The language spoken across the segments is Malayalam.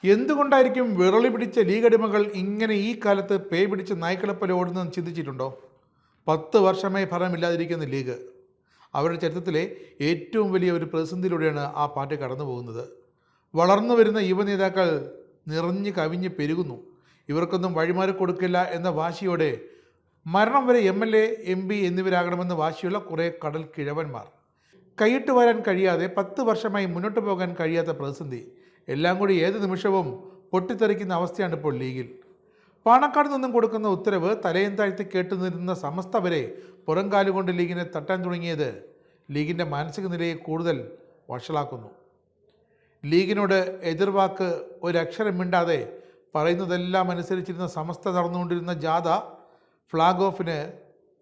എന്തുകൊണ്ടായിരിക്കും വിറളി പിടിച്ച ലീഗ് അടിമകൾ ഇങ്ങനെ ഈ കാലത്ത് പേ പിടിച്ച് നായ്ക്കളെപ്പോലെ ഓടുന്നതെന്ന് ചിന്തിച്ചിട്ടുണ്ടോ? 10 വർഷമായി ഭരണമില്ലാതിരിക്കുന്ന ലീഗ് അവരുടെ ചരിത്രത്തിലെ ഏറ്റവും വലിയ ഒരു പ്രതിസന്ധിയിലൂടെയാണ് ആ പാർട്ടി കടന്നു പോകുന്നത്. വളർന്നു വരുന്ന യുവ നേതാക്കൾ നിറഞ്ഞു കവിഞ്ഞ് പെരുകുന്നു. ഇവർക്കൊന്നും വഴിമാറി കൊടുക്കില്ല എന്ന വാശിയോടെ മരണം വരെ MLA, MP എന്നിവരാകണമെന്ന് വാശിയുള്ള കുറേ കടൽ കിഴവന്മാർ. കൈയിട്ട് വരാൻ കഴിയാതെ 10 വർഷമായി മുന്നോട്ട് പോകാൻ കഴിയാത്ത പ്രതിസന്ധി എല്ലാം കൂടി ഏത് നിമിഷവും പൊട്ടിത്തെറിക്കുന്ന അവസ്ഥയാണ് ഇപ്പോൾ ലീഗിൽ. പാണക്കാട് നിന്നും കൊടുക്കുന്ന ഉത്തരവ് തലയും താഴ്ത്തി കേട്ടുനിരുന്ന സമസ്ത വരെ പുറംകാലുകൊണ്ട് ലീഗിനെ തട്ടാൻ തുടങ്ങിയത് ലീഗിൻ്റെ മാനസിക നിലയെ കൂടുതൽ വഷളാക്കുന്നു. ലീഗിനോട് എതിർവാക്ക് ഒരക്ഷരം മിണ്ടാതെ പറയുന്നതെല്ലാം അനുസരിച്ചിരുന്ന സമസ്ത നടന്നുകൊണ്ടിരുന്ന ജാഥ ഫ്ലാഗ് ഓഫിന്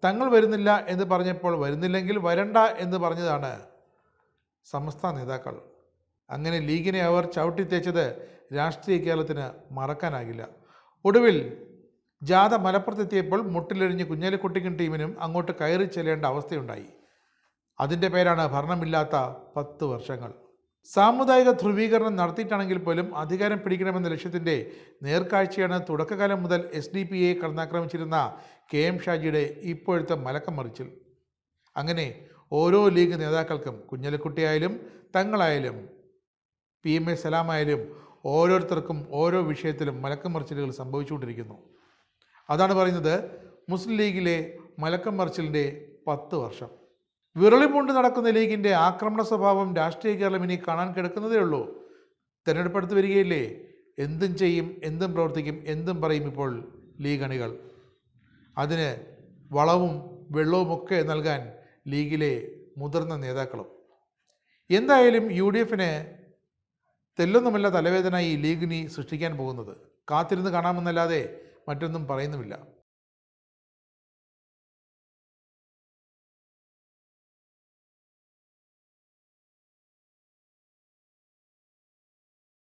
തങ്ങൾ വരുന്നില്ല എന്ന് പറഞ്ഞപ്പോൾ വരുന്നില്ലെങ്കിൽ വരണ്ട എന്ന് പറഞ്ഞതാണ് സമസ്ത നേതാക്കൾ. അങ്ങനെ ലീഗിനെ അവർ ചവിട്ടിത്തേച്ചത് രാഷ്ട്രീയ കേരളത്തിന് മറക്കാനാകില്ല. ഒടുവിൽ ജാഥ മലപ്പുറത്തെത്തിയപ്പോൾ മുട്ടിലെറിഞ്ഞ് കുഞ്ഞാലിക്കുട്ടിക്കും ടീമിനും അങ്ങോട്ട് കയറി ചെല്ലേണ്ട അവസ്ഥയുണ്ടായി. അതിൻ്റെ പേരാണ് ഭരണമില്ലാത്ത 10 വർഷങ്ങൾ. സാമുദായിക ധ്രുവീകരണം നടത്തിയിട്ടാണെങ്കിൽ പോലും അധികാരം പിടിക്കണമെന്ന ലക്ഷ്യത്തിൻ്റെ നേർക്കാഴ്ചയാണ് തുടക്കകാലം മുതൽ SDP-യെ കടന്നാക്രമിച്ചിരുന്ന KM ഷാജിയുടെ ഇപ്പോഴത്തെ മലക്കം മറിച്ചിൽ. അങ്ങനെ ഓരോ ലീഗ് നേതാക്കൾക്കും, കുഞ്ഞാലിക്കുട്ടിയായാലും തങ്ങളായാലും PMA സലാമായാലും ഓരോരുത്തർക്കും ഓരോ വിഷയത്തിലും മലക്കം മറിച്ചിലുകൾ സംഭവിച്ചുകൊണ്ടിരിക്കുന്നു. അതാണ് പറയുന്നത് മുസ്ലിം ലീഗിലെ മലക്കം മറിച്ചിലിൻ്റെ 10 വർഷം. വിറളി പൂണ്ട് നടക്കുന്ന ലീഗിൻ്റെ ആക്രമണ സ്വഭാവം രാഷ്ട്രീയ കേരളം ഇനി കാണാൻ കിടക്കുന്നതേ ഉള്ളൂ. തെരഞ്ഞെടുപ്പ് അടുത്ത് വരികയില്ലേ? എന്തും ചെയ്യും, എന്തും പ്രവർത്തിക്കും, എന്തും പറയും ഇപ്പോൾ ലീഗ് അണികൾ. അതിന് വളവും വെള്ളവുമൊക്കെ നൽകാൻ ലീഗിലെ മുതിർന്ന നേതാക്കളും. എന്തായാലും UDF-ന് തെല്ലൊന്നുമല്ല തലവേദന ഈ ലീഗിനി സൃഷ്ടിക്കാൻ പോകുന്നത്. കാത്തിരുന്ന് കാണാമെന്നല്ലാതെ മറ്റൊന്നും പറയുന്നുമില്ല.